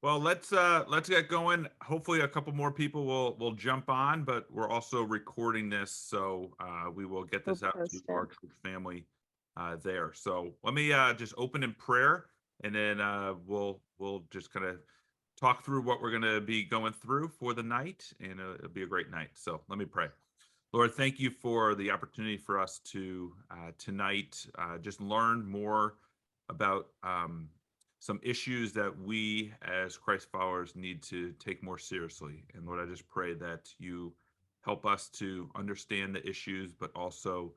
Well, let's get going. Hopefully, a couple more people will jump on, but we're also recording this, so we will get We'll this out to post it. our church family there. So let me just open in prayer, and then we'll just kind of talk through what we're going to be going through for the night, and it'll be a great night. So let me pray. Lord, thank you for the opportunity for us to tonight just learn more about some issues that we as Christ followers need to take more seriously. And Lord, I just pray that you help us to understand the issues, but also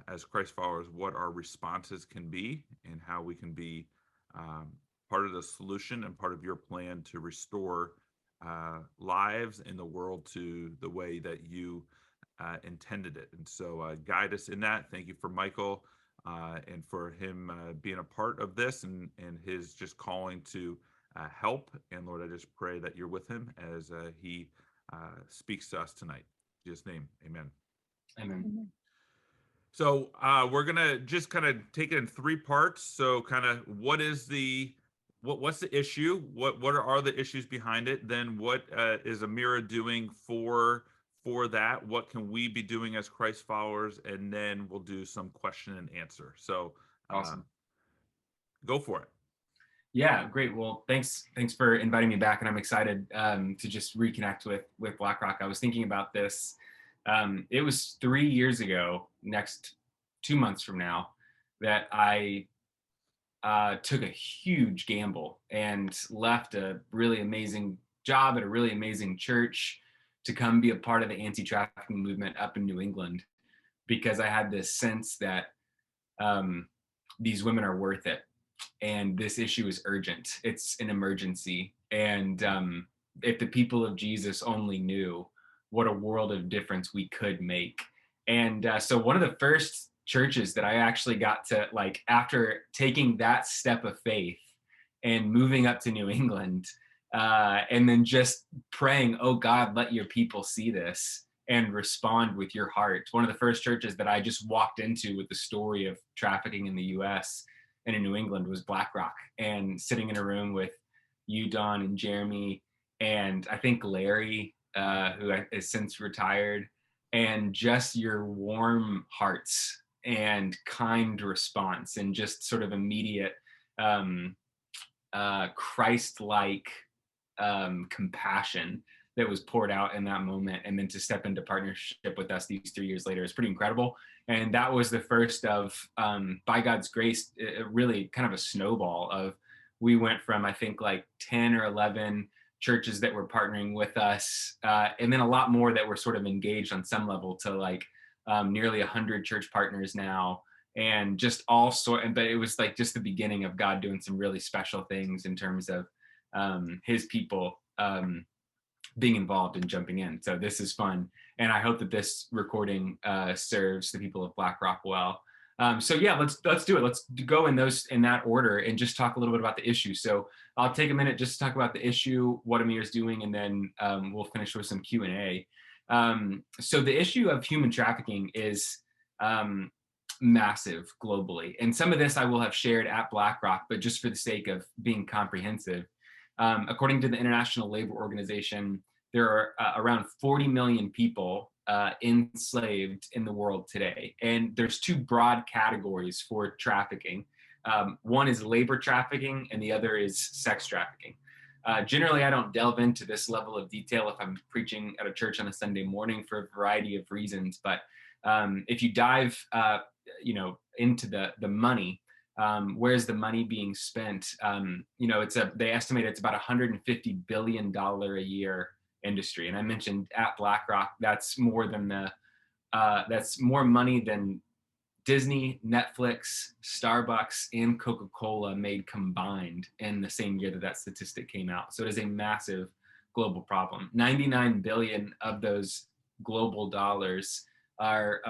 as Christ followers, what our responses can be and how we can be um, part of the solution and part of your plan to restore lives in the world to the way that you intended it. And so guide us in that. Thank you for Michael and for him being a part of this and his just calling to help. And Lord, I just pray that you're with him as he speaks to us tonight. In Jesus' name, amen. Amen. Amen. So we're gonna just kind of take it in three parts. So kind of what's the issue? What are the issues behind it? Then what is Amirah doing for that? What can we be doing as Christ followers? And then we'll do some question and answer. So Awesome. go for it. Yeah, great. Well, thanks for inviting me back, and I'm excited to just reconnect with BlackRock. I was thinking about this. It was 3 years ago, next 2 months from now, that I took a huge gamble and left a really amazing job at a really amazing church to come be a part of the anti-trafficking movement up in New England, because I had this sense that these women are worth it, and this issue is urgent. It's an emergency, and if the people of Jesus only knew what a world of difference we could make. And so one of the first churches that I actually got to, like, after taking that step of faith and moving up to New England, and then just praying, oh God, let your people see this and respond with your heart. One of the first churches that I just walked into with the story of trafficking in the US and in New England was BlackRock, and sitting in a room with you, Don, and Jeremy, and I think Larry, who has since retired, and just your warm hearts and kind response and just sort of immediate Christ-like compassion that was poured out in that moment, and then to step into partnership with us these 3 years later is pretty incredible. And that was the first of, by God's grace, really kind of a snowball of, we went from, I think, like 10 or 11 churches that were partnering with us, and then a lot more that were sort of engaged on some level, to like nearly 100 church partners now, and just all sort. But it was like just the beginning of God doing some really special things in terms of his people being involved and jumping in. So this is fun, and I hope that this recording serves the people of BlackRock well. So yeah, let's do it. Let's go in that order and just talk a little bit about the issue. So I'll take a minute just to talk about the issue, what Amirah is doing, and then we'll finish with some Q&A. So the issue of human trafficking is massive globally, and some of this I will have shared at BlackRock, but just for the sake of being comprehensive, according to the International Labor Organization, there are around 40 million people enslaved in the world today. And there's two broad categories for trafficking. One is labor trafficking, and the other is sex trafficking. Generally, I don't delve into this level of detail if I'm preaching at a church on a Sunday morning for a variety of reasons. But if you dive into the money, where's the money being spent? They estimate it's about $150 billion a year industry. And I mentioned at BlackRock, that's more money than Disney, Netflix, Starbucks, and Coca-Cola made combined in the same year that statistic came out. So it is a massive global problem. 99 billion of those global dollars are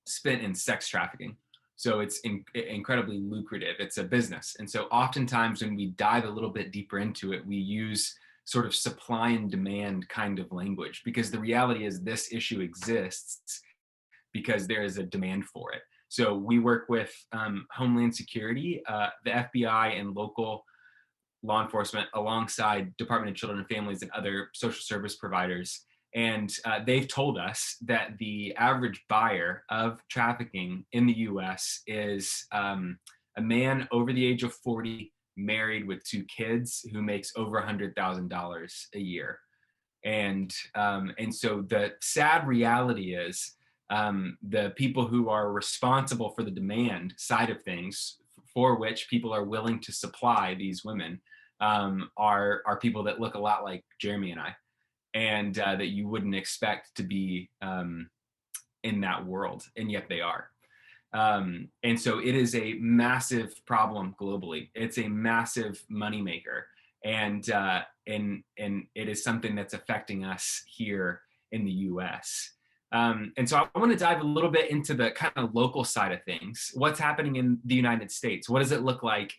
spent in sex trafficking. So it's incredibly lucrative. It's a business. And so oftentimes when we dive a little bit deeper into it, we use sort of supply and demand kind of language, because the reality is this issue exists because there is a demand for it. So we work with Homeland Security, the FBI, and local law enforcement alongside Department of Children and Families and other social service providers. And they've told us that the average buyer of trafficking in the US is a man over the age of 40, married with 2 kids, who makes over $100,000 a year. And so the sad reality is the people who are responsible for the demand side of things, for which people are willing to supply these women, are people that look a lot like Jeremy and I, and that you wouldn't expect to be in that world, and yet they are. And so it is a massive problem globally. It's a massive moneymaker, and it is something that's affecting us here in the U.S. And so I want to dive a little bit into the kind of local side of things. What's happening in the United States? What does it look like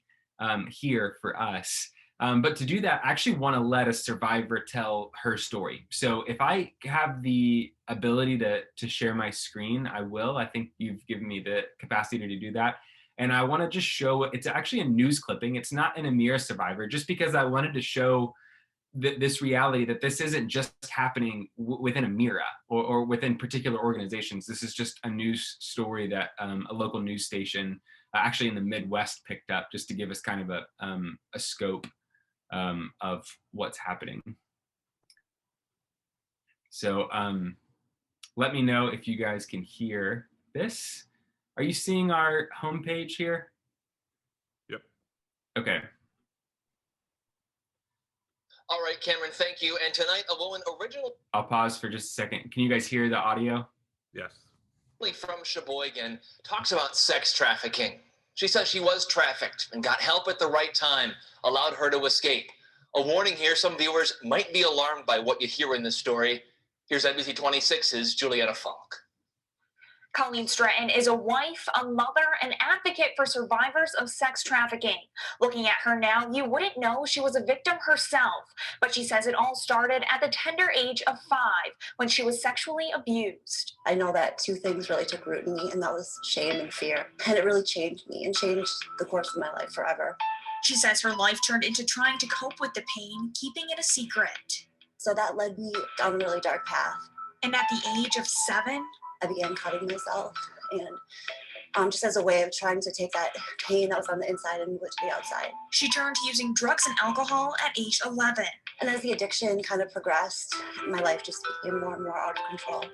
here for us? But to do that, I actually want to let a survivor tell her story. So if I have the ability to share my screen, I will. I think you've given me the capacity to do that. And I want to just show, it's actually a news clipping. It's not an Amirah survivor, just because I wanted to show this reality that this isn't just happening within Amirah or within particular organizations. This is just a news story that a local news station actually in the Midwest picked up, just to give us kind of a scope of what's happening. So let me know if you guys can hear this. Are you seeing our homepage here? Yep. Okay. All right, Cameron, thank you. And tonight, a woman I'll pause for just a second. Can you guys hear the audio? Yes. from Sheboygan talks about sex trafficking. She says she was trafficked and got help at the right time, allowed her to escape. A warning here, some viewers might be alarmed by what you hear in this story. Here's NBC 26's Julietta Falk. Colleen Stratton is a wife, a mother, an advocate for survivors of sex trafficking. Looking at her now, you wouldn't know she was a victim herself, but she says it all started at the tender age of 5 when she was sexually abused. I know that 2 things really took root in me, and that was shame and fear. And it really changed me and changed the course of my life forever. She says her life turned into trying to cope with the pain, keeping it a secret. So that led me down a really dark path. And at the age of 7, I began cutting myself, and just as a way of trying to take that pain that was on the inside and move it to the outside. she turned to using drugs and alcohol at age 11. And as the addiction kind of progressed, my life just became more and more out of control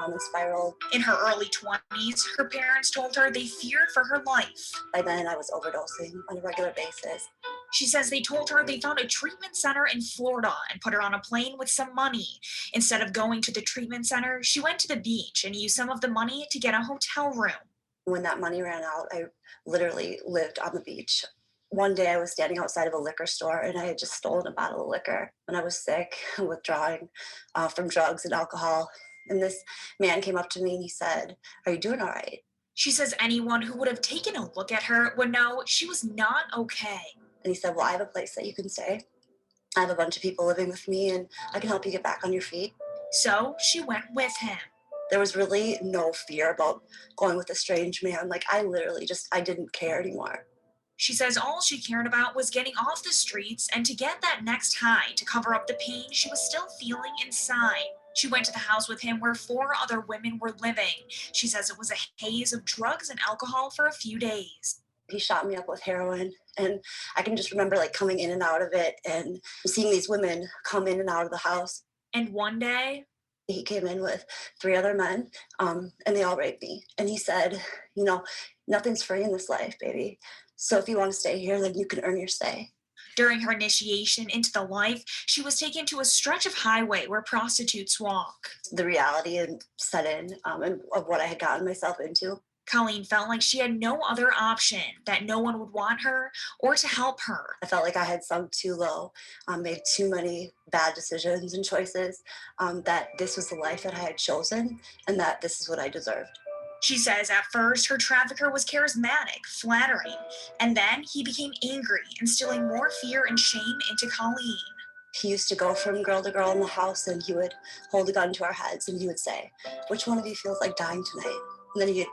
and spiraled. In her early 20s, her parents told her they feared for her life. By then, I was overdosing on a regular basis. She says they told her they found a treatment center in Florida and put her on a plane with some money. Instead of going to the treatment center, she went to the beach and used some of the money to get a hotel room. When that money ran out, I literally lived on the beach. One day I was standing outside of a liquor store and I had just stolen a bottle of liquor. When I was sick, withdrawing from drugs and alcohol. And this man came up to me and he said, "Are you doing all right?" She says anyone who would have taken a look at her would know she was not okay. And he said, "Well, I have a place that you can stay. I have a bunch of people living with me and I can help you get back on your feet." So she went with him. There was really no fear about going with a strange man. Like I didn't care anymore. She says all she cared about was getting off the streets and to get that next high to cover up the pain she was still feeling inside. She went to the house with him where 4 other women were living. She says it was a haze of drugs and alcohol for a few days. He shot me up with heroin, and I can just remember like coming in and out of it and seeing these women come in and out of the house. And one day, he came in with 3 other men, and they all raped me. And he said, nothing's free in this life, baby. So if you want to stay here, then you can earn your stay. During her initiation into the life, she was taken to a stretch of highway where prostitutes walk. The reality set in and of what I had gotten myself into. Colleen felt like she had no other option, that no one would want her or to help her. I felt like I had sunk too low, made too many bad decisions and choices, that this was the life that I had chosen and that this is what I deserved. She says at first her trafficker was charismatic, flattering, and then he became angry, instilling more fear and shame into Colleen. He used to go from girl to girl in the house and he would hold a gun to our heads and he would say, "Which one of you feels like dying tonight?" And then he'd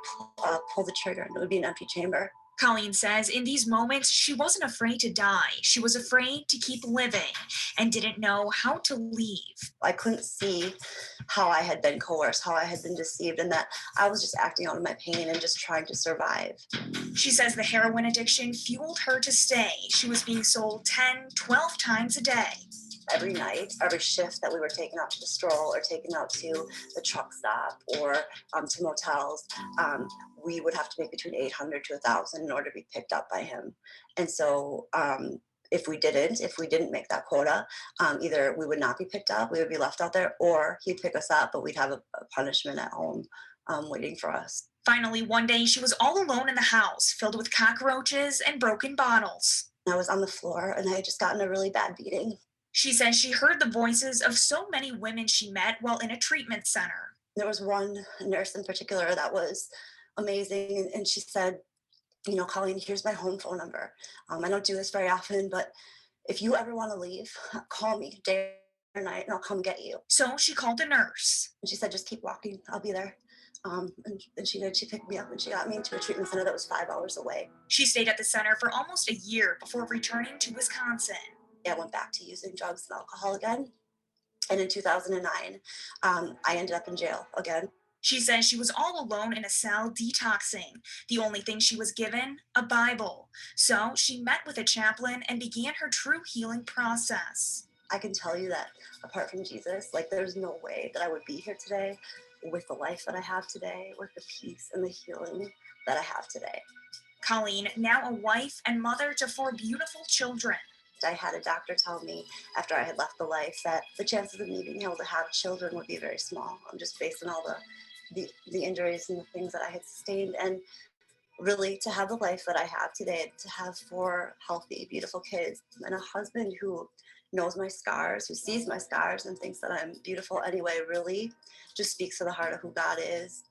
pull the trigger and it would be an empty chamber. Colleen says in these moments, she wasn't afraid to die. She was afraid to keep living and didn't know how to leave. I couldn't see how I had been coerced, how I had been deceived, and that I was just acting out of my pain and just trying to survive. She says the heroin addiction fueled her to stay. She was being sold 10, 12 times a day. Every night, every shift that we were taken out to the stroll or taken out to the truck stop or to motels, we would have to make between 800 to 1,000 in order to be picked up by him. And so if we didn't make that quota, either we would not be picked up, we would be left out there, or he'd pick us up, but we'd have a punishment at home waiting for us. Finally, one day she was all alone in the house, filled with cockroaches and broken bottles. I was on the floor and I had just gotten a really bad beating. She says she heard the voices of so many women she met while in a treatment center. There was one nurse in particular that was amazing, and she said, you know, Colleen, here's my home phone number. I don't do this very often, but if you ever want to leave, call me day or night and I'll come get you. So she called a nurse. And she said, just keep walking, I'll be there. And she did. She picked me up and she got me into a treatment center that was 5 hours away. She stayed at the center for almost a year before returning to Wisconsin. I went back to using drugs and alcohol again. And in 2009, I ended up in jail again. She says she was all alone in a cell detoxing. The only thing she was given, a Bible. So she met with a chaplain and began her true healing process. I can tell you that apart from Jesus, like there's no way that I would be here today with the life that I have today, with the peace and the healing that I have today. Colleen, now a wife and mother to 4 beautiful children. I had a doctor tell me after I had left the life that the chances of me being able to have children would be very small. I'm just based on all the injuries and the things that I had sustained. And really to have the life that I have today, to have 4 healthy, beautiful kids and a husband who knows my scars, who sees my scars and thinks that I'm beautiful anyway, really just speaks to the heart of who God is.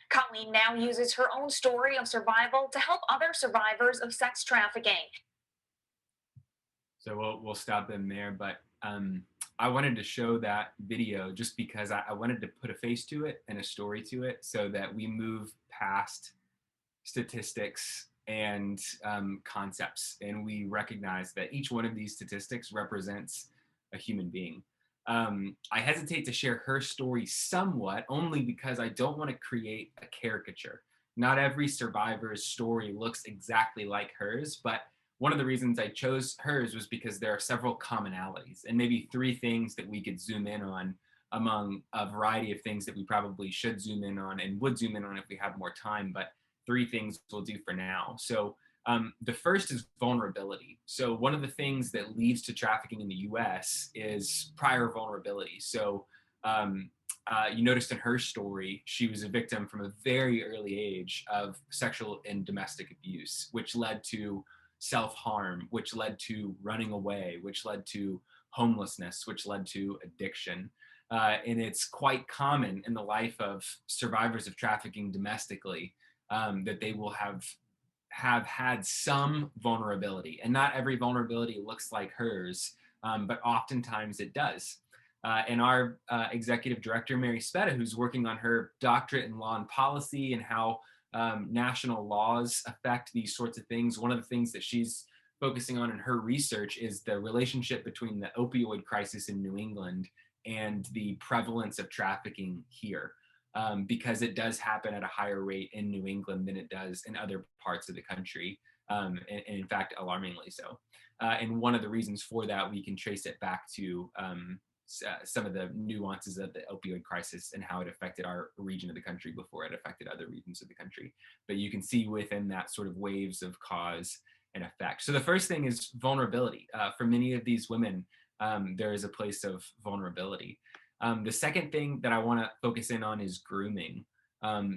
Colleen now uses her own story of survival to help other survivors of sex trafficking. So we'll stop them there, but I wanted to show that video just because I wanted to put a face to it and a story to it so that we move past statistics and concepts, and we recognize that each one of these statistics represents a human being. I hesitate to share her story somewhat only because I don't want to create a caricature. Not every survivor's story looks exactly like hers, but one of the reasons I chose hers was because there are several commonalities and maybe 3 things that we could zoom in on among a variety of things that we probably should zoom in on and would zoom in on if we had more time, but 3 things we'll do for now. So the first is vulnerability. So one of the things that leads to trafficking in the US is prior vulnerability. So you noticed in her story, she was a victim from a very early age of sexual and domestic abuse, which led to self-harm, which led to running away, which led to homelessness, which led to addiction. And it's quite common in the life of survivors of trafficking domestically that they will have had some vulnerability. And not every vulnerability looks like hers, but oftentimes it does. And our executive director, Mary Spetta, who's working on her doctorate in law and policy and how national laws affect these sorts of things. One of the things that she's focusing on in her research is the relationship between the opioid crisis in New England and the prevalence of trafficking here, because it does happen at a higher rate in New England than it does in other parts of the country, and in fact, alarmingly so. And one of the reasons for that, we can trace it back to some of the nuances of the opioid crisis and how it affected our region of the country before it affected other regions of the country. But you can see within that sort of waves of cause and effect. So the first thing is vulnerability. For many of these women, there is a place of vulnerability. The second thing that I want to focus in on is grooming,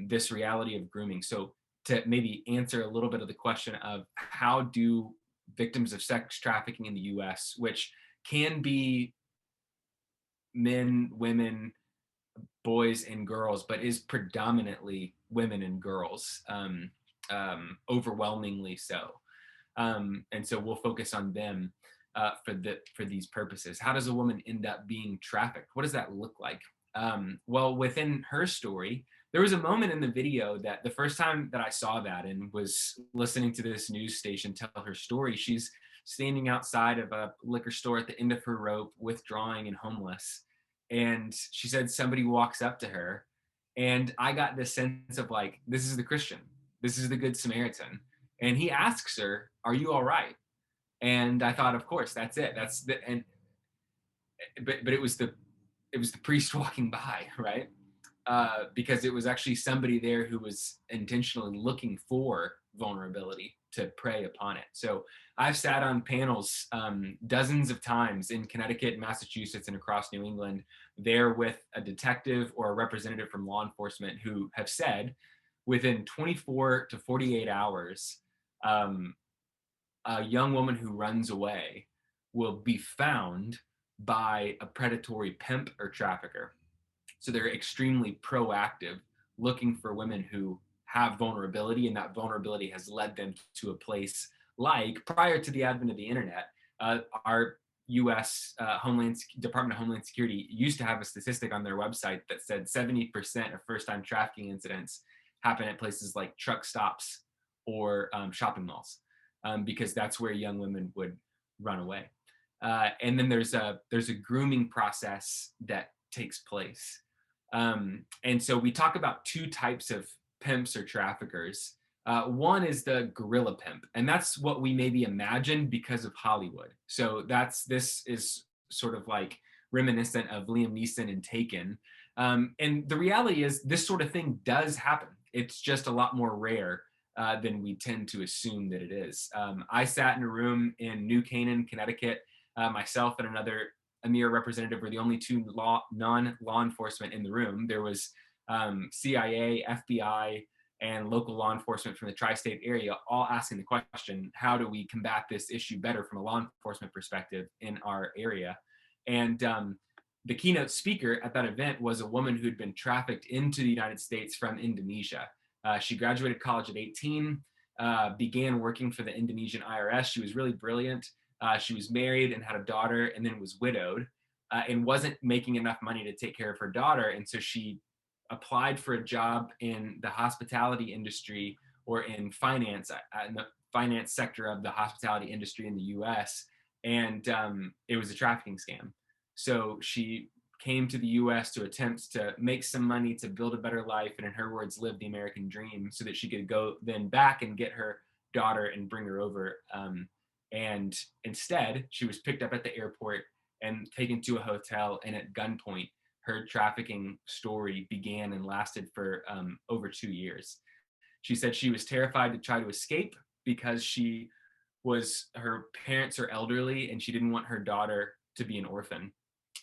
this reality of grooming. So to maybe answer a little bit of the question of how do victims of sex trafficking in the US, which can be men, women, boys, and girls, but is predominantly women and girls, overwhelmingly so. And so we'll focus on them for these purposes. How does a woman end up being trafficked? What does that look like? Well, within her story, there was a moment in the video that the first time that I saw that and was listening to this news station tell her story, she's standing outside of a liquor store at the end of her rope, withdrawing and homeless. And she said somebody walks up to her, and I got this sense of like, this is the Christian, this is the Good Samaritan. And he asks her, "Are you all right?" And I thought, of course, that's it. That's the and but it was the priest walking by, right? Because it was actually somebody there who was intentionally looking for vulnerability to prey upon it. So I've sat on panels dozens of times in Connecticut, Massachusetts, and across New England, there with a detective or a representative from law enforcement who have said within 24 to 48 hours, a young woman who runs away will be found by a predatory pimp or trafficker. So they're extremely proactive, looking for women who have vulnerability, and that vulnerability has led them to a place like, prior to the advent of the internet, our U.S. Department of Homeland Security used to have a statistic on their website that said 70% of first-time trafficking incidents happen at places like truck stops or shopping malls, because that's where young women would run away. And then there's a grooming process that takes place. And so we talk about two types of pimps or traffickers. One is the guerrilla pimp, and that's what we maybe imagine because of Hollywood. So this is sort of like reminiscent of Liam Neeson in Taken. And the reality is this sort of thing does happen. It's just a lot more rare than we tend to assume that it is. I sat in a room in New Canaan, Connecticut. Myself and another Amirah representative were the only two non-law enforcement in the room. There was CIA, FBI, and local law enforcement from the tri-state area all asking the question, how do we combat this issue better from a law enforcement perspective in our area? And the keynote speaker at that event was a woman who'd been trafficked into the United States from Indonesia. She graduated college at 18, began working for the Indonesian IRS. She was really brilliant. She was married and had a daughter, and then was widowed, and wasn't making enough money to take care of her daughter. And so she applied for a job in the hospitality industry, or in finance, in the finance sector of the hospitality industry in the US. And it was a trafficking scam. So she came to the US to attempt to make some money to build a better life, and in her words, live the American dream, so that she could go then back and get her daughter and bring her over. And instead, she was picked up at the airport and taken to a hotel, and at gunpoint, her trafficking story began and lasted for over 2 years. She said she was terrified to try to escape because her parents are elderly, and she didn't want her daughter to be an orphan.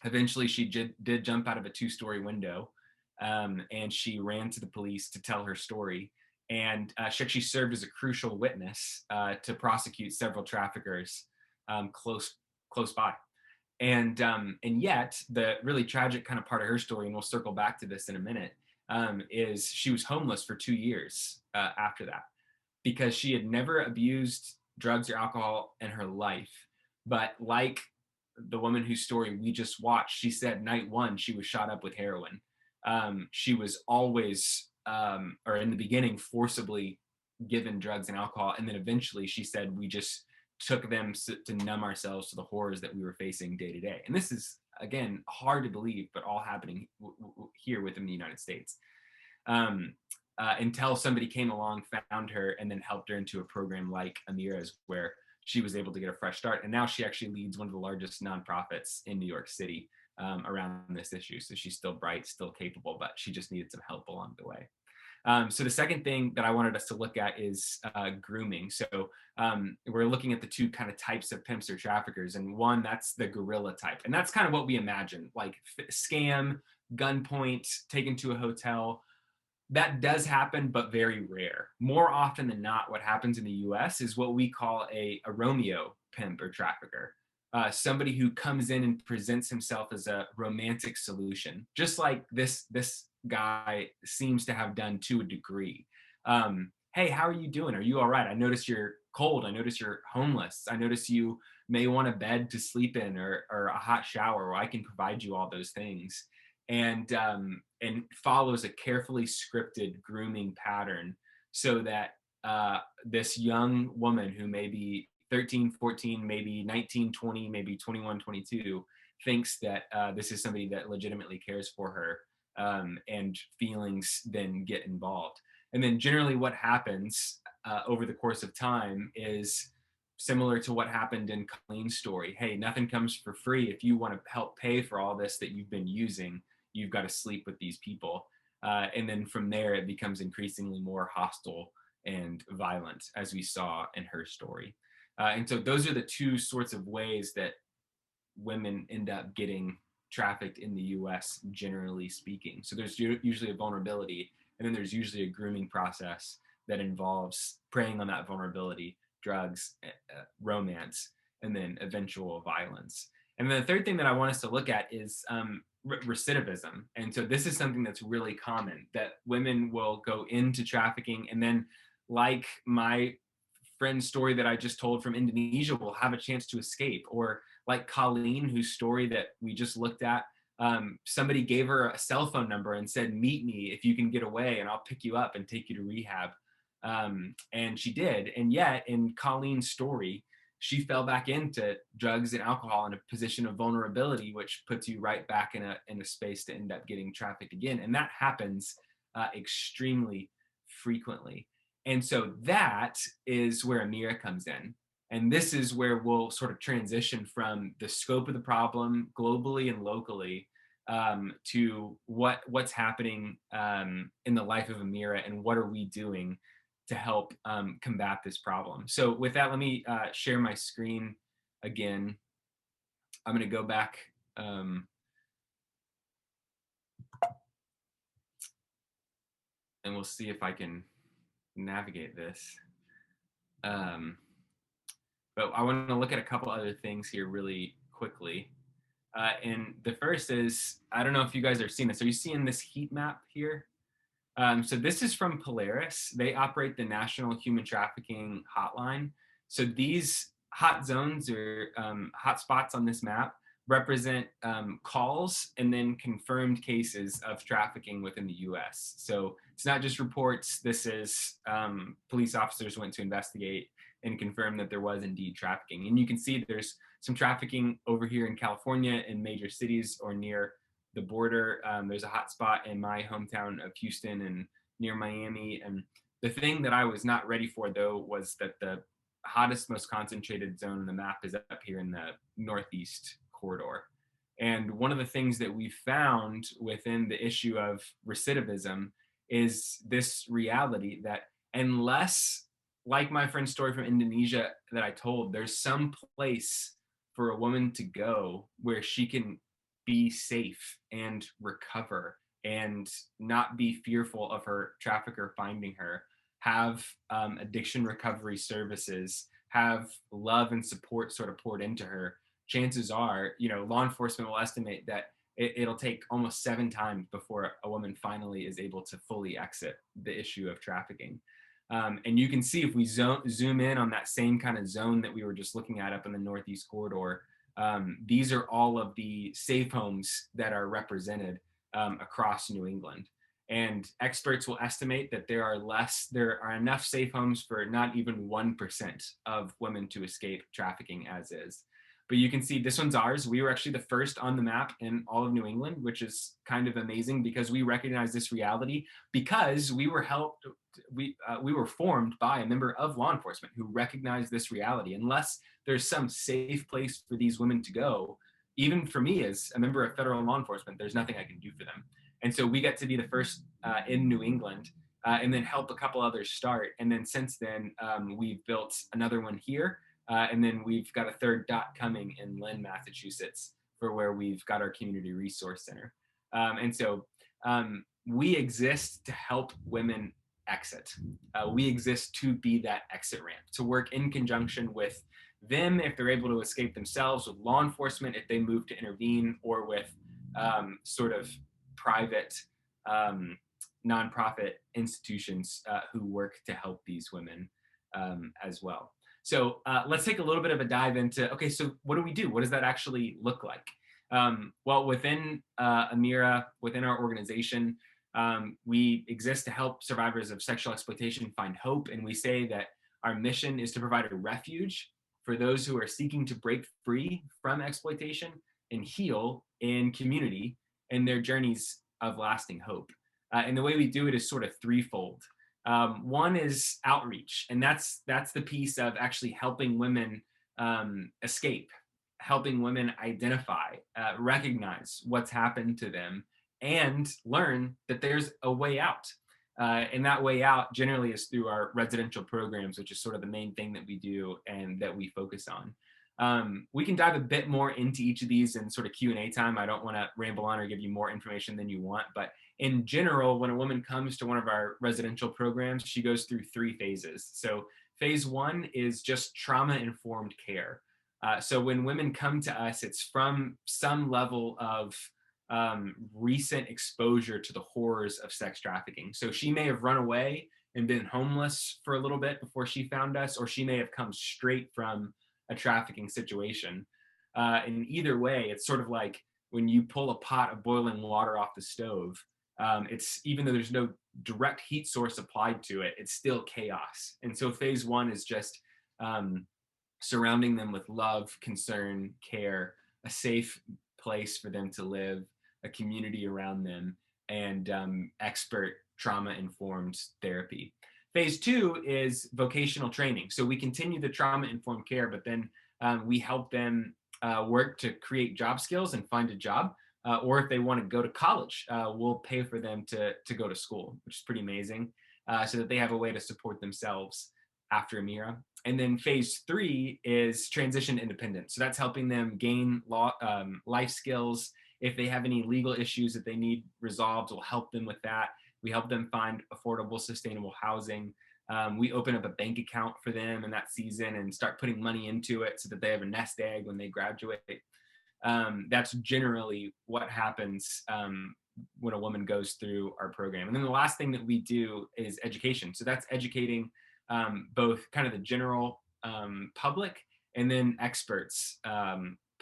Eventually, she did jump out of a 2-story window, and she ran to the police to tell her story. And she actually served as a crucial witness to prosecute several traffickers close by. And yet, the really tragic kind of part of her story, and we'll circle back to this in a minute, is she was homeless for 2 years after that, because she had never abused drugs or alcohol in her life. But like the woman whose story we just watched, she said night one, she was shot up with heroin. She was always, or in the beginning, forcibly given drugs and alcohol. And then eventually, she said, we just took them to numb ourselves to the horrors that we were facing day to day. And this is, again, hard to believe, but all happening here within the United States. Until somebody came along, found her, and then helped her into a program like Amirah's, where she was able to get a fresh start. And now she actually leads one of the largest nonprofits in New York City around this issue. So she's still bright, still capable, but she just needed some help along the way. So the second thing that I wanted us to look at is grooming. So we're looking at the two kind of types of pimps or traffickers, and one, that's the guerrilla type. And that's kind of what we imagine, like scam, gunpoint, taken to a hotel. That does happen, but very rare. More often than not, what happens in the US is what we call a Romeo pimp or trafficker. Somebody who comes in and presents himself as a romantic solution, just like this guy seems to have done to a degree. Hey, how are you doing? Are you all right? I notice you're cold. I notice you're homeless. I notice you may want a bed to sleep in, or a hot shower, or I can provide you all those things. and follows a carefully scripted grooming pattern so that this young woman who may be 13, 14, maybe 19, 20, maybe 21, 22, thinks that this is somebody that legitimately cares for her, and feelings then get involved. And then generally what happens over the course of time is similar to what happened in Colleen's story. Hey, nothing comes for free. If you want to help pay for all this that you've been using, you've got to sleep with these people. And then from there, it becomes increasingly more hostile and violent, as we saw in her story. And so those are the two sorts of ways that women end up getting trafficked in the US, generally speaking. So there's usually a vulnerability, and then there's usually a grooming process that involves preying on that vulnerability, drugs, romance, and then eventual violence. And then the third thing that I want us to look at is recidivism. And so this is something that's really common, that women will go into trafficking, and then, like my friend's story that I just told from Indonesia, will have a chance to escape. Or like Colleen, whose story that we just looked at, somebody gave her a cell phone number and said, meet me if you can get away and I'll pick you up and take you to rehab. And she did. And yet in Colleen's story, she fell back into drugs and alcohol in a position of vulnerability, which puts you right back in a space to end up getting trafficked again. And that happens extremely frequently. And so that is where Amirah comes in. And this is where we'll sort of transition from the scope of the problem globally and locally to what's happening in the life of Amirah, and what are we doing to help combat this problem. So with that, let me share my screen again. I'm going to go back. And we'll see if I can navigate this. But I want to look at a couple other things here really quickly. And the first is, I don't know if you guys are seeing this. Are you seeing this heat map here? So this is from Polaris. They operate the National Human Trafficking Hotline. So these hot zones, or hot spots on this map, represent calls and then confirmed cases of trafficking within the US. So it's not just reports. This is police officers went to investigate and confirm that there was indeed trafficking. And you can see there's some trafficking over here in California in major cities or near the border. There's a hot spot in my hometown of Houston and near Miami. And the thing that I was not ready for, though, was that the hottest, most concentrated zone on the map is up here in the Northeast corridor. And one of the things that we found within the issue of recidivism is this reality that unless, like my friend's story from Indonesia that I told, there's some place for a woman to go where she can be safe and recover and not be fearful of her trafficker finding her, have addiction recovery services, have love and support sort of poured into her. Chances are, law enforcement will estimate that it'll take almost 7 times before a woman finally is able to fully exit the issue of trafficking. And you can see, if we zoom in on that same kind of zone that we were just looking at up in the Northeast corridor, these are all of the safe homes that are represented across New England. And experts will estimate that there are enough safe homes for not even 1% of women to escape trafficking as is. But you can see this one's ours. We were actually the first on the map in all of New England, which is kind of amazing because we recognize this reality because we were formed by a member of law enforcement who recognized this reality. Unless there's some safe place for these women to go, even for me as a member of federal law enforcement, there's nothing I can do for them. And so we get to be the first in New England and then help a couple others start. And then since then, we've built another one here. And then we've got a third dot coming in Lynn, Massachusetts, for where we've got our community resource center. And so we exist to help women exit. We exist to be that exit ramp, to work in conjunction with them if they're able to escape themselves, with law enforcement if they move to intervene, or with sort of private nonprofit institutions who work to help these women as well. So let's take a little bit of a dive into, okay, so what do we do? What does that actually look like? Well, within Amirah, within our organization, we exist to help survivors of sexual exploitation find hope. And we say that our mission is to provide a refuge for those who are seeking to break free from exploitation and heal in community in their journeys of lasting hope. And the way we do it is sort of threefold. One is outreach, and that's the piece of actually helping women escape, helping women identify, recognize what's happened to them, and learn that there's a way out. And that way out generally is through our residential programs, which is sort of the main thing that we do and that we focus on. We can dive a bit more into each of these in sort of Q&A time. I don't want to ramble on or give you more information than you want, but in general, when a woman comes to one of our residential programs, she goes through 3 phases. So phase 1 is just trauma-informed care. So when women come to us, it's from some level of recent exposure to the horrors of sex trafficking. So she may have run away and been homeless for a little bit before she found us, or she may have come straight from a trafficking situation. And either way, it's sort of like when you pull a pot of boiling water off the stove, it's, even though there's no direct heat source applied to it, it's still chaos. And so phase 1 is just surrounding them with love, concern, care, a safe place for them to live, a community around them, and expert trauma-informed therapy. Phase 2 is vocational training. So we continue the trauma-informed care, but then we help them work to create job skills and find a job. Or if they want to go to college, we'll pay for them to go to school, which is pretty amazing, so that they have a way to support themselves after Amirah. And then phase 3 is transition independence. So that's helping them gain life skills. If they have any legal issues that they need resolved, we'll help them with that. We help them find affordable, sustainable housing. We open up a bank account for them in that season and start putting money into it so that they have a nest egg when they graduate. That's generally what happens when a woman goes through our program. And then the last thing that we do is education. So that's educating both kind of the general public and then experts,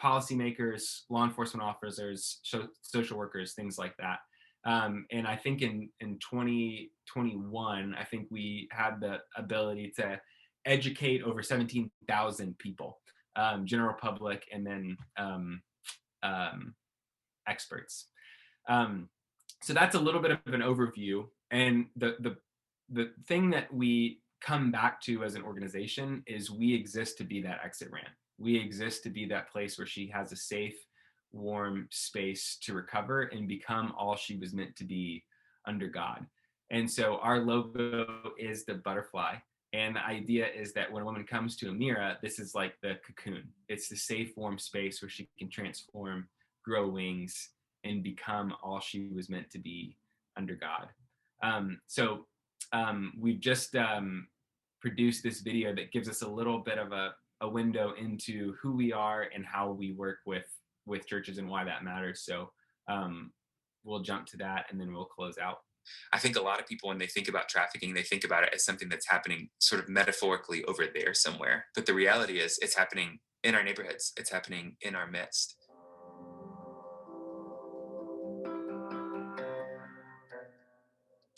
policymakers, law enforcement officers, social workers, things like that. And I think in 2021, I think we had the ability to educate over 17,000 people, general public, and then experts. So that's a little bit of an overview. And the thing that we come back to as an organization is we exist to be that exit ramp. We exist to be that place where she has a safe, warm space to recover and become all she was meant to be under God. And so our logo is the butterfly. And the idea is that when a woman comes to Amirah, this is like the cocoon. It's the safe, warm space where she can transform, grow wings, and become all she was meant to be under God. So we've just produced this video that gives us a little bit of a window into who we are and how we work with churches and why that matters. So we'll jump to that and then we'll close out. I think a lot of people, when they think about trafficking, they think about it as something that's happening sort of metaphorically over there somewhere. But the reality is it's happening in our neighborhoods. It's happening in our midst.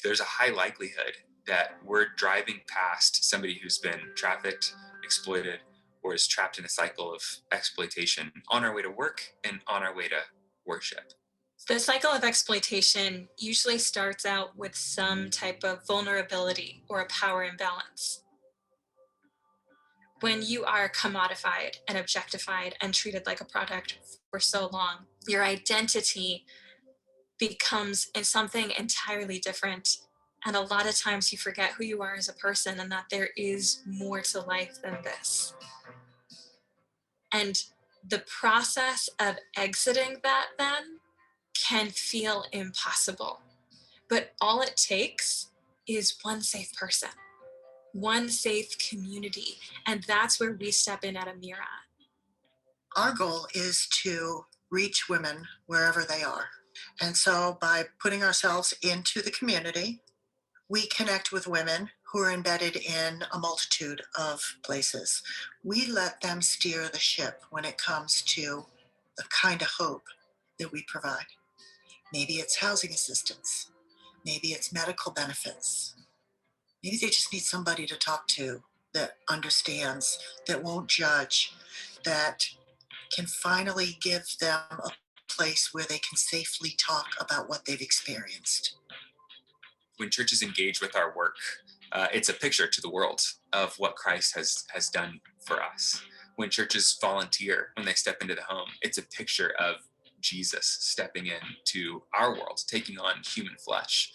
There's a high likelihood that we're driving past somebody who's been trafficked, exploited, or is trapped in a cycle of exploitation on our way to work and on our way to worship. The cycle of exploitation usually starts out with some type of vulnerability or a power imbalance. When you are commodified and objectified and treated like a product for so long, your identity becomes something entirely different. And a lot of times you forget who you are as a person and that there is more to life than this. And the process of exiting that then can feel impossible. But all it takes is one safe person, one safe community. And that's where we step in at Amirah. Our goal is to reach women wherever they are. And so by putting ourselves into the community, we connect with women who are embedded in a multitude of places. We let them steer the ship when it comes to the kind of hope that we provide. Maybe it's housing assistance. Maybe it's medical benefits. Maybe they just need somebody to talk to that understands, that won't judge, that can finally give them a place where they can safely talk about what they've experienced. When churches engage with our work, it's a picture to the world of what Christ has done for us. When churches volunteer, when they step into the home, it's a picture of Jesus stepping into our world, taking on human flesh.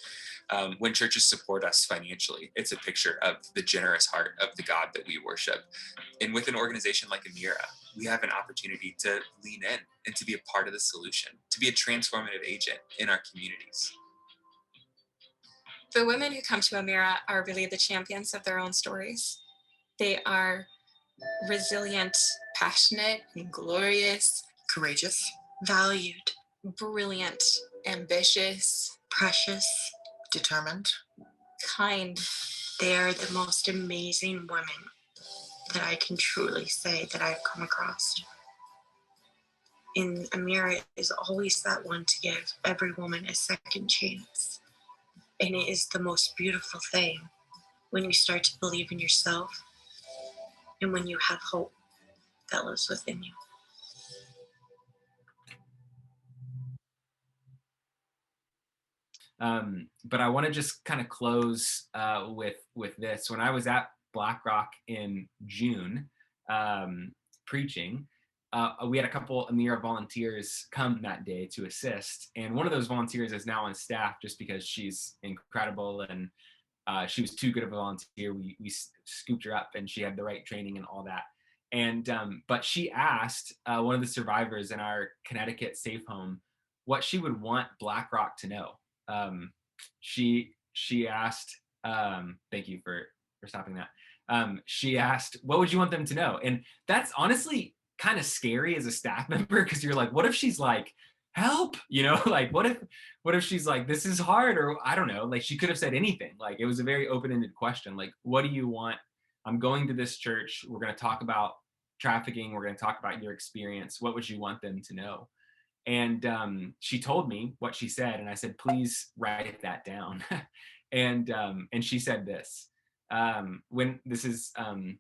When churches support us financially, it's a picture of the generous heart of the God that we worship. And with an organization like Amirah, we have an opportunity to lean in and to be a part of the solution, to be a transformative agent in our communities. The women who come to Amirah are really the champions of their own stories. They are resilient, passionate, and glorious, Courageous, valued, brilliant, ambitious, precious, determined. kind. They are the most amazing women that I can truly say that I've come across. And Amirah is always that one to give every woman a second chance. And it is the most beautiful thing when you start to believe in yourself and when you have hope that lives within you. But I want to just kind of close with this. When I was at BlackRock in June preaching, we had a couple Amirah volunteers come that day to assist. And one of those volunteers is now on staff just because she's incredible and she was too good of a volunteer. We scooped her up and she had the right training and all that. And but she asked one of the survivors in our Connecticut safe home what she would want BlackRock to know. She asked, thank you for stopping that. She asked, what would you want them to know? And that's honestly kind of scary as a staff member, because you're like, what if she's like, help, like what if she's like, this is hard, or I don't know, like she could have said anything. Like it was a very open-ended question, like, what do you want? I'm going to this church, we're going to talk about trafficking, we're going to talk about your experience, what would you want them to know? And she told me what she said, and I said, please write that down. And she said this, when this is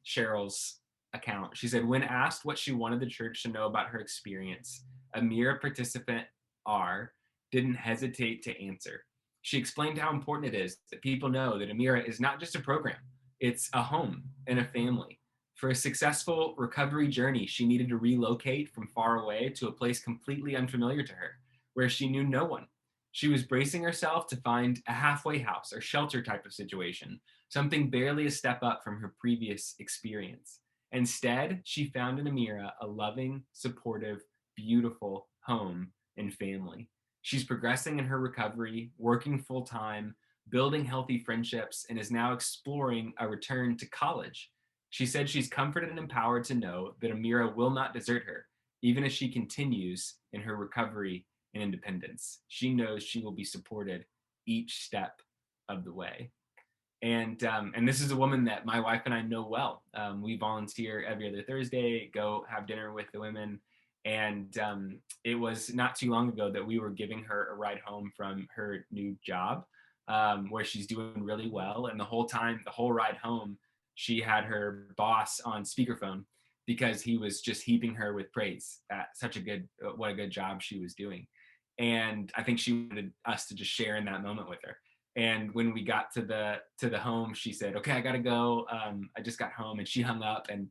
Cheryl's account. She said, when asked what she wanted the church to know about her experience, Amirah participant R didn't hesitate to answer. She explained how important it is that people know that Amirah is not just a program, it's a home and a family. For a successful recovery journey, she needed to relocate from far away to a place completely unfamiliar to her, where she knew no one. She was bracing herself to find a halfway house or shelter type of situation, something barely a step up from her previous experience. Instead, she found in Amirah a loving, supportive, beautiful home and family. She's progressing in her recovery, working full-time, building healthy friendships, and is now exploring a return to college. She said she's comforted and empowered to know that Amirah will not desert her, even as she continues in her recovery and independence. She knows she will be supported each step of the way. And this is a woman that my wife and I know well. We volunteer every other Thursday, go have dinner with the women. And it was not too long ago that we were giving her a ride home from her new job, where she's doing really well. And the whole time, the whole ride home, she had her boss on speakerphone because he was just heaping her with praise at what a good job she was doing. And I think she wanted us to just share in that moment with her. And when we got to the home, she said, okay, I gotta go. I just got home, and she hung up, and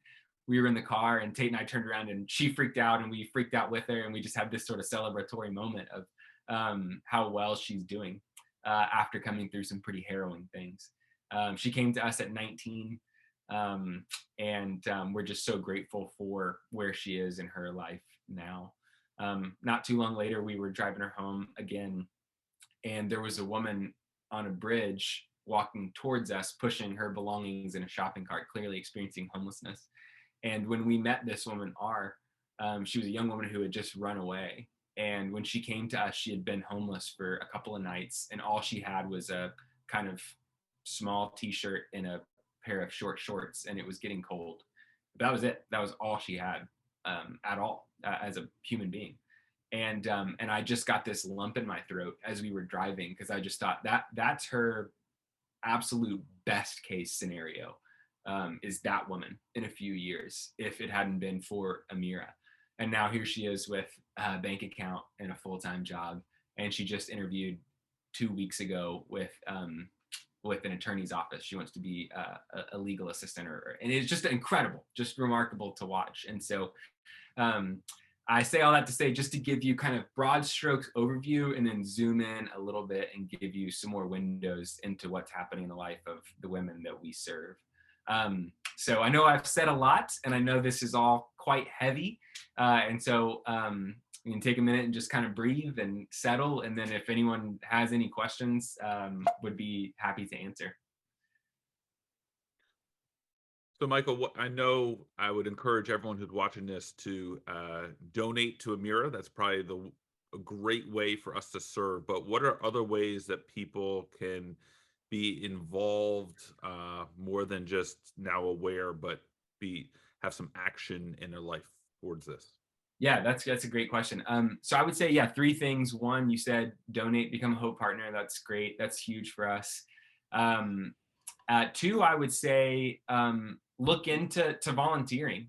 we were in the car, and Tate and I turned around, and she freaked out, and we freaked out with her. And we just had this sort of celebratory moment of how well she's doing after coming through some pretty harrowing things. She came to us at 19, and we're just so grateful for where she is in her life now. Not too long later, we were driving her home again, and there was a woman on a bridge walking towards us, pushing her belongings in a shopping cart, clearly experiencing homelessness. And when we met this woman, R, she was a young woman who had just run away. And when she came to us, she had been homeless for a couple of nights, and all she had was a kind of small t-shirt and a pair of short shorts, and it was getting cold. That was it. That was all she had at all as a human being. And I just got this lump in my throat as we were driving, because I just thought that's her absolute best case scenario, is that woman in a few years, if it hadn't been for Amirah. And now here she is with a bank account and a full-time job. And she just interviewed 2 weeks ago with an attorney's office. She wants to be a legal assistant, and it's just incredible, just remarkable to watch. And so I say all that to say, just to give you kind of broad strokes overview, and then zoom in a little bit and give you some more windows into what's happening in the life of the women that we serve. So I know I've said a lot, and I know this is all quite heavy. And so you can take a minute and just kind of breathe and settle. And then if anyone has any questions, would be happy to answer. So Michael, I know I would encourage everyone who's watching this to donate to Amirah. That's probably a great way for us to serve. But what are other ways that people can be involved, more than just now aware, but have some action in their life towards this? Yeah, that's a great question. So I would say, yeah, 3 things. 1, you said donate, become a Hope partner. That's great. That's huge for us. 2, I would say look into volunteering.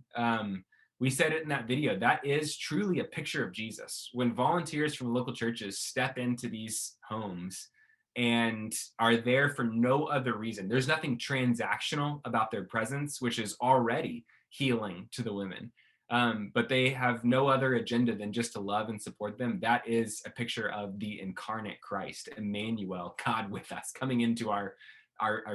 We said it in that video. That is truly a picture of Jesus. When volunteers from local churches step into these homes and are there for no other reason, there's nothing transactional about their presence, which is already healing to the women. But they have no other agenda than just to love and support them. That is a picture of the incarnate Christ, Emmanuel, God with us, coming into our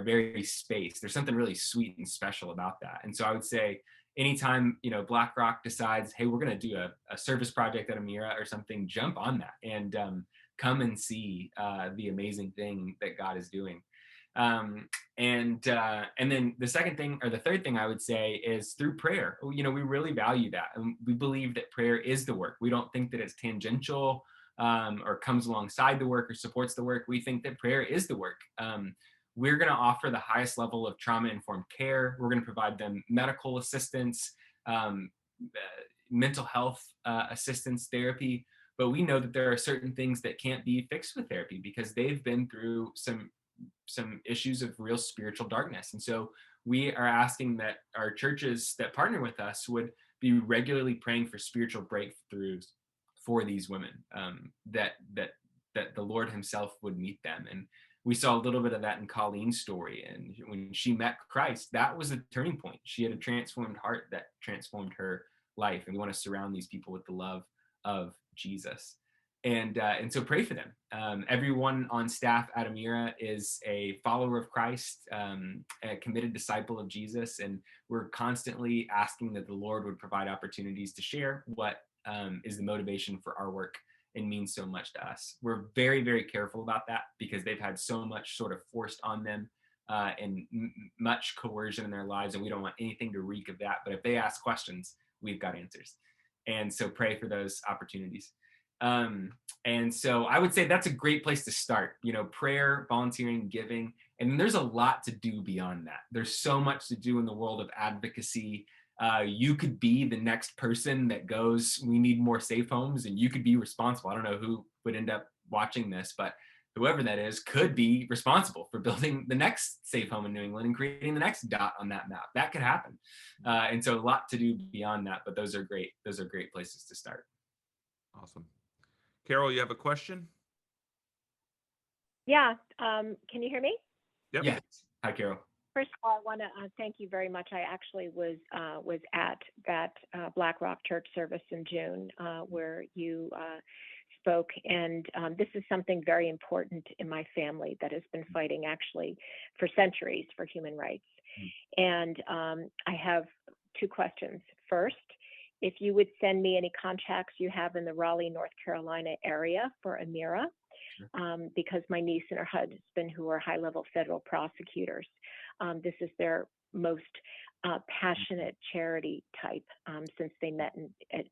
very space. There's something really sweet and special about that. And so I would say, anytime BlackRock decides, hey, we're going to do a service project at Amirah or something, jump on that and come and see the amazing thing that God is doing. And then the second thing, or the third thing I would say, is through prayer. We really value that, and we believe that prayer is the work. We don't think that it's tangential or comes alongside the work or supports the work. We think that prayer is the work. We're going to offer the highest level of trauma-informed care. We're going to provide them medical assistance, mental health assistance, therapy. But we know that there are certain things that can't be fixed with therapy because they've been through some issues of real spiritual darkness. And so we are asking that our churches that partner with us would be regularly praying for spiritual breakthroughs for these women, that the Lord himself would meet them. And we saw a little bit of that in Colleen's story. And when she met Christ, that was a turning point. She had a transformed heart that transformed her life. And we want to surround these people with the love of Jesus. And so pray for them. Everyone on staff at Amirah is a follower of Christ, a committed disciple of Jesus. And we're constantly asking that the Lord would provide opportunities to share what is the motivation for our work and means so much to us. We're very, very careful about that because they've had so much sort of forced on them and much coercion in their lives, and we don't want anything to reek of that. But if they ask questions, we've got answers. And so pray for those opportunities. And so I would say that's a great place to start, prayer, volunteering, giving. And then there's a lot to do beyond that. There's so much to do in the world of advocacy. You could be the next person that goes, we need more safe homes, and you could be responsible. I don't know who would end up watching this, but whoever that is could be responsible for building the next safe home in New England and creating the next dot on that map. That could happen. And so a lot to do beyond that, but those are great places to start. Awesome. Carol, you have a question? Yeah. Can you hear me? Yep. Yes. Hi, Carol. First of all, I want to thank you very much. I actually was at that BlackRock Church service in June where you spoke, and this is something very important in my family that has been fighting actually for centuries for human rights. And I have 2 questions. First, if you would send me any contacts you have in the Raleigh, North Carolina area for Amirah, because my niece and her husband, who are high-level federal prosecutors, this is their most passionate charity type since they met at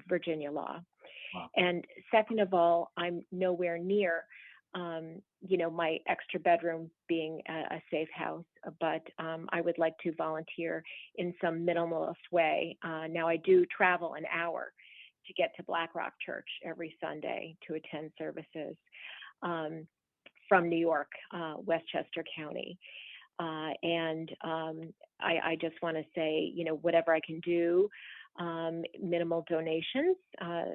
Virginia law. Wow. And second of all, I'm nowhere near, my extra bedroom being a safe house, but I would like to volunteer in some minimalist way. Now I do travel an hour to get to Black Rock Church every Sunday to attend services from New York, Westchester County. And I just want to say, whatever I can do, minimal donations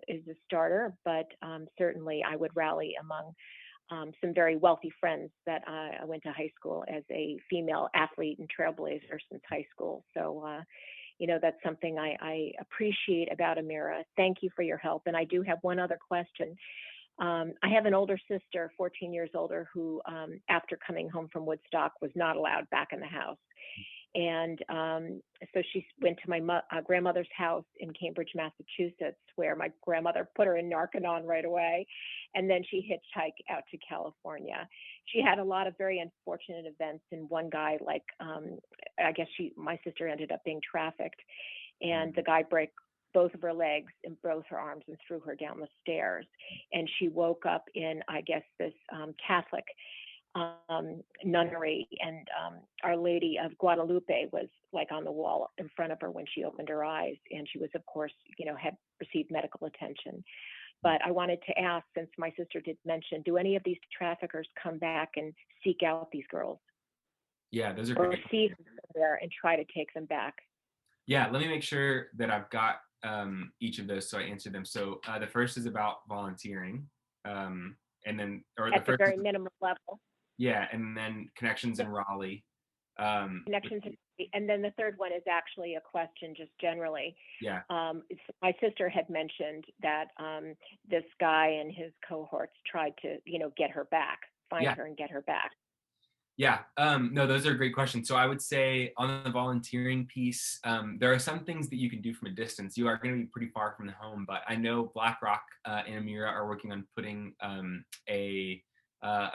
is a starter, but certainly I would rally among some very wealthy friends that I went to high school as a female athlete and trailblazer since high school. So, that's something I appreciate about Amirah. Thank you for your help. And I do have one other question. I have an older sister, 14 years older, who, after coming home from Woodstock, was not allowed back in the house. And so she went to my grandmother's house in Cambridge, Massachusetts, where my grandmother put her in Narconon right away. And then she hitchhiked out to California. She had a lot of very unfortunate events. And one guy, I guess my sister ended up being trafficked. And the guy broke both of her legs and both her arms and threw her down the stairs. And she woke up in, I guess, this Catholic nunnery, and Our Lady of Guadalupe was like on the wall in front of her when she opened her eyes, and she was, of course, had received medical attention. But I wanted to ask, since my sister did mention, do any of these traffickers come back and seek out these girls? Yeah, those are or great. see them there and try to take them back? Yeah, let me make sure that I've got each of those so I answer them. So the first is about volunteering, and then At the very minimum level. Yeah, and then connections in Raleigh. Connections, and then the third one is actually a question just generally. Yeah. My sister had mentioned that this guy and his cohorts tried to, get her back, find her and get her back. Yeah, no, those are great questions. So I would say on the volunteering piece, there are some things that you can do from a distance. You are going to be pretty far from the home, but I know Black Rock and Amirah are working on putting a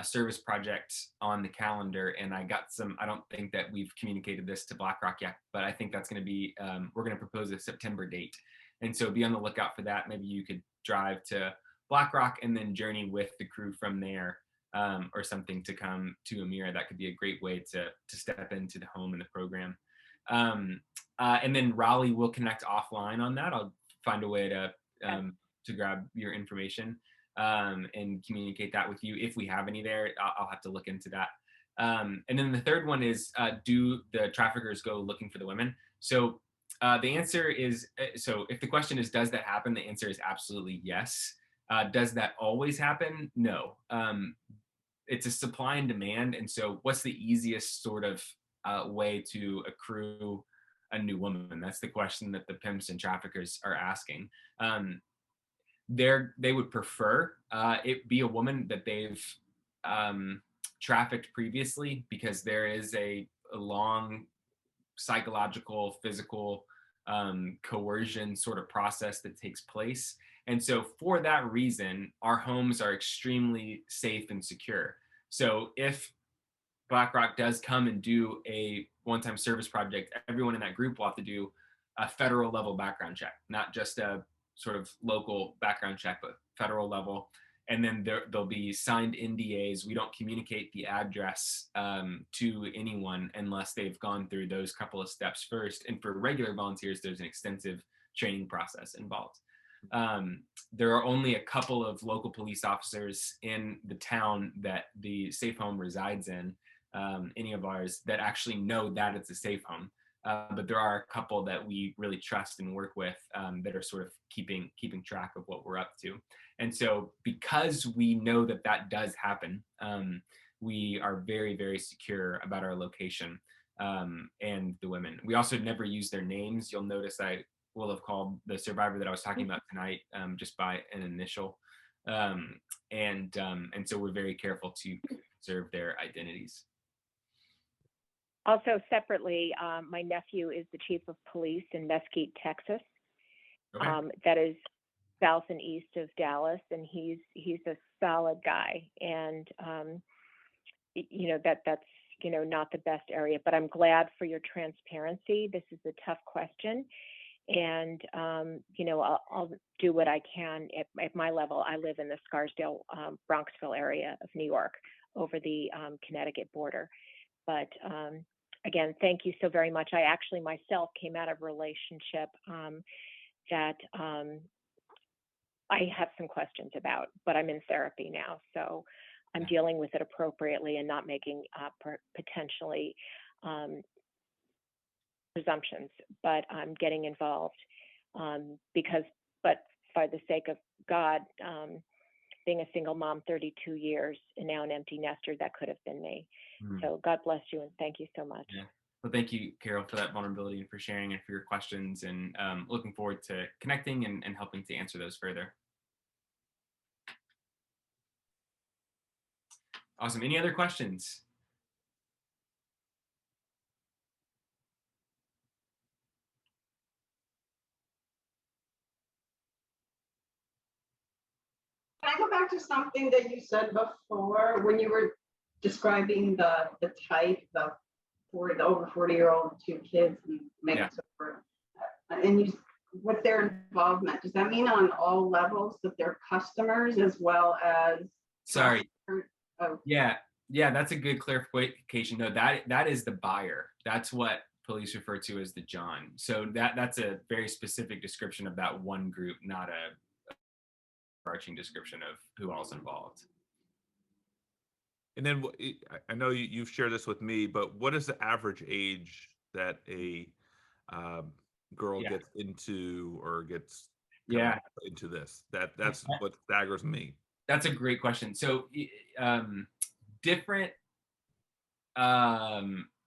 service project on the calendar, and I don't think that we've communicated this to Black Rock yet, but I think that's going to be, we're going to propose a September date. And so be on the lookout for that. Maybe you could drive to Black Rock and then journey with the crew from there. Or something to come to Amirah. That could be a great way to step into the home and the program. And then Raleigh will connect offline on that. I'll find a way to grab your information and communicate that with you. If we have any there, I'll have to look into that. And then the third one is, do the traffickers go looking for the women? So the answer is, so if the question is, does that happen? The answer is absolutely yes. Does that always happen? No. It's a supply and demand. And so what's the easiest sort of way to accrue a new woman? That's the question that the pimps and traffickers are asking. They would prefer it be a woman that they've trafficked previously, because there is a long psychological, physical coercion sort of process that takes place. And so for that reason, our homes are extremely safe and secure. So if Black Rock does come and do a one-time service project, everyone in that group will have to do a federal level background check, not just a sort of local background check, but federal level. And then there'll be signed NDAs. We don't communicate the address to anyone unless they've gone through those couple of steps first. And for regular volunteers, there's an extensive training process involved. There are only a couple of local police officers in the town that the safe home resides in, any of ours, that actually know that it's a safe home. But there are a couple that we really trust and work with that are sort of keeping track of what we're up to. And so because we know that that does happen, we are very, very secure about our location and the women. We also never use their names. You'll notice I will have called the survivor that I was talking about tonight just by an initial. And so we're very careful to preserve their identities. Also, separately, my nephew is the chief of police in Mesquite, Texas. Okay. That is south and east of Dallas, and he's a solid guy. And that's not the best area, but I'm glad for your transparency. This is a tough question, and I'll do what I can at my level. I live in the Scarsdale, Bronxville area of New York, over the Connecticut border. But again, thank you so very much. I actually myself came out of a relationship that I have some questions about, but I'm in therapy now, so I'm dealing with it appropriately and not making potentially presumptions, but I'm getting involved but for the sake of God, being a single mom 32 years and now an empty nester, that could have been me. So God bless you and thank you so much. Yeah. Well, thank you, Carol, for that vulnerability and for sharing and for your questions, and looking forward to connecting and helping to answer those further. Awesome. Any other questions? Can I go back to something that you said before when you were describing the type, the over 40-year-old, 2 kids, and and you with their involvement, does that mean on all levels that they're customers as well as? Sorry. Oh. Yeah, that's a good clarification. No, that is the buyer. That's what police refer to as the John. So that's a very specific description of that one group, not a overarching description of who all's involved. And then I know you've shared this with me, but what is the average age that a girl gets into or gets into this? That's what staggers me. That's a great question. So different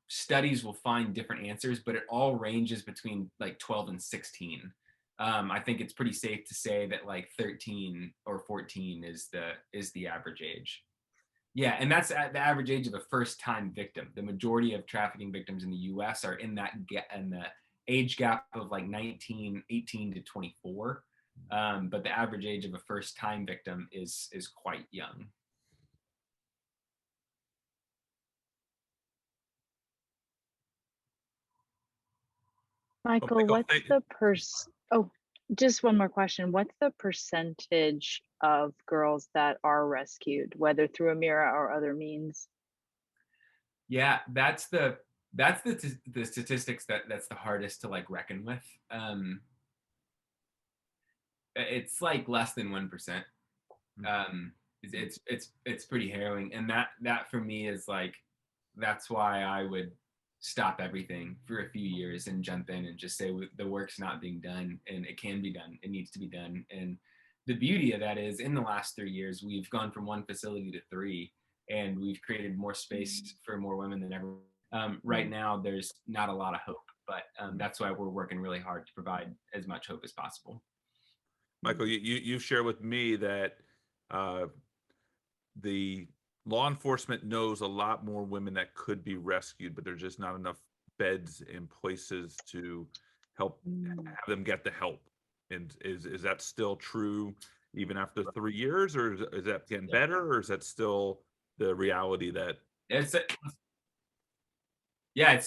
studies will find different answers, but it all ranges between like 12 and 16. I think it's pretty safe to say that like 13 or 14 is the average age. Yeah, and that's at the average age of a first-time victim. The majority of trafficking victims in the U.S. are in the age gap of like 18 to 24. But the average age of a first-time victim is quite young. Michael, just one more question. What's the percentage of girls that are rescued, whether through Amirah or other means? Yeah, that's the statistics that's the hardest to like reckon with. It's like less than 1%. It's pretty harrowing, and that for me is like, that's why I would stop everything for a few years and jump in and just say the work's not being done, and it can be done, it needs to be done. And the beauty of that is in the last 3 years we've gone from 1 facility to 3, and we've created more space for more women than ever. Right now there's not a lot of hope, but that's why we're working really hard to provide as much hope as possible. Michael, you share with me that the law enforcement knows a lot more women that could be rescued, but there's just not enough beds and places to help have them get the help. And is that still true even after 3 years, or is that getting better, or is that still the reality that it's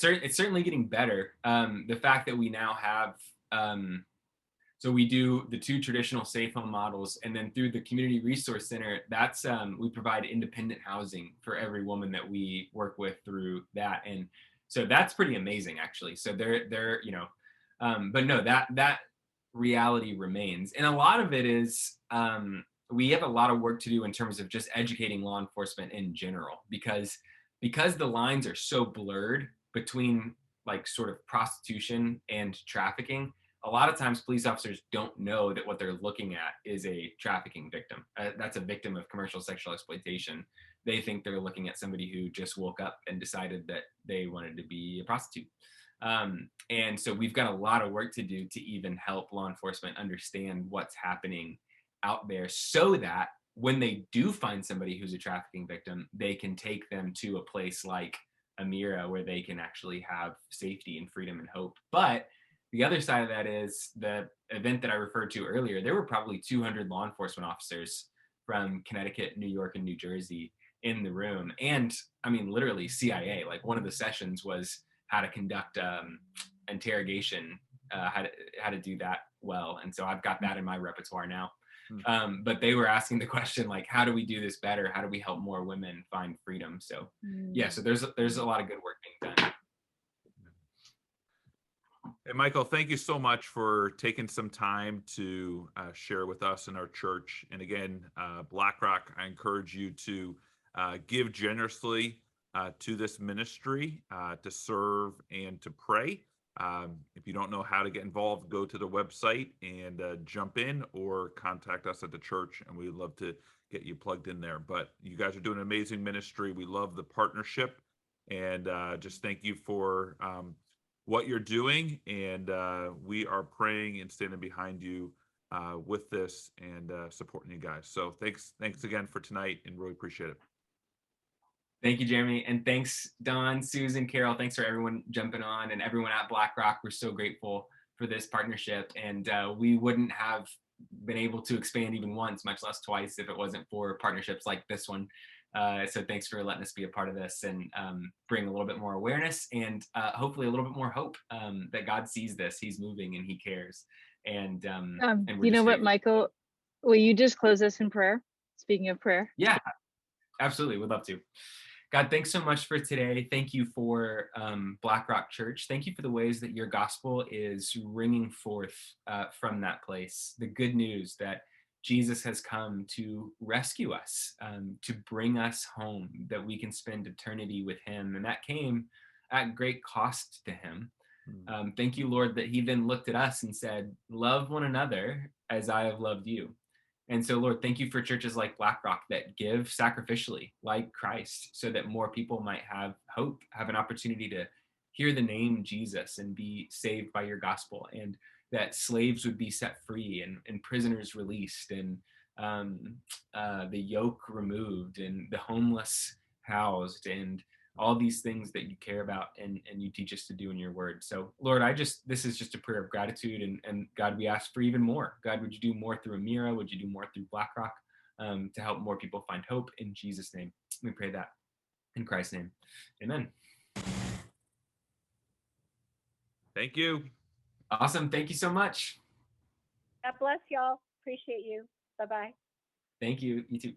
certainly getting better. The fact that we now have so we do the 2 traditional safe home models, and then through the Community Resource Center, that's we provide independent housing for every woman that we work with through that, and so that's pretty amazing actually. So they're but no, that reality remains, and a lot of it is we have a lot of work to do in terms of just educating law enforcement in general, because the lines are so blurred between like sort of prostitution and trafficking. A lot of times police officers don't know that what they're looking at is a trafficking victim. That's a victim of commercial sexual exploitation. They think they're looking at somebody who just woke up and decided that they wanted to be a prostitute. And so we've got a lot of work to do to even help law enforcement understand what's happening out there, so that when they do find somebody who's a trafficking victim, they can take them to a place like Amirah where they can actually have safety and freedom and hope. But the other side of that is the event that I referred to earlier. There were probably 200 law enforcement officers from Connecticut, New York, and New Jersey in the room. And I mean, literally CIA, like one of the sessions was how to conduct interrogation, how to do that well. And so I've got that in my repertoire now. But they were asking the question, like, how do we do this better? How do we help more women find freedom? So yeah, so there's a lot of good work being done. And Michael, thank you so much for taking some time to share with us in our church. And again, BlackRock, I encourage you to give generously to this ministry, to serve and to pray. If you don't know how to get involved, go to the website and jump in, or contact us at the church, and we'd love to get you plugged in there. But you guys are doing an amazing ministry. We love the partnership, and just thank you for what you're doing, and we are praying and standing behind you with this, and supporting you guys. So thanks again for tonight, and really appreciate it. Thank you, Jeremy, and thanks, Don, Susan, Carol. Thanks for everyone jumping on, and everyone at BlackRock. We're so grateful for this partnership, and we wouldn't have been able to expand even once, much less twice, if it wasn't for partnerships like this one. So thanks for letting us be a part of this, and bring a little bit more awareness, and hopefully a little bit more hope that God sees this, he's moving, and he cares. And we're you know just what, grateful. Michael, will you just close us in prayer? Speaking of prayer. Yeah, absolutely, would love to. God, thanks so much for today. Thank you for BlackRock Church. Thank you for the ways that your gospel is ringing forth from that place. The good news that Jesus has come to rescue us, to bring us home, that we can spend eternity with him. And that came at great cost to him. Thank you, Lord, that he then looked at us and said, love one another as I have loved you. And so, Lord, thank you for churches like BlackRock that give sacrificially, like Christ, so that more people might have hope, have an opportunity to hear the name Jesus and be saved by your gospel, and that slaves would be set free, and prisoners released, and the yoke removed, and the homeless housed, and all these things that you care about and you teach us to do in your word. So Lord, this is just a prayer of gratitude, and God, we ask for even more. God, would you do more through Amirah? Would you do more through BlackRock, to help more people find hope? In Jesus' name, we pray that. In Christ's name, amen. Thank you. Awesome. Thank you so much. God bless y'all. Appreciate you. Bye-bye. Thank you. You too.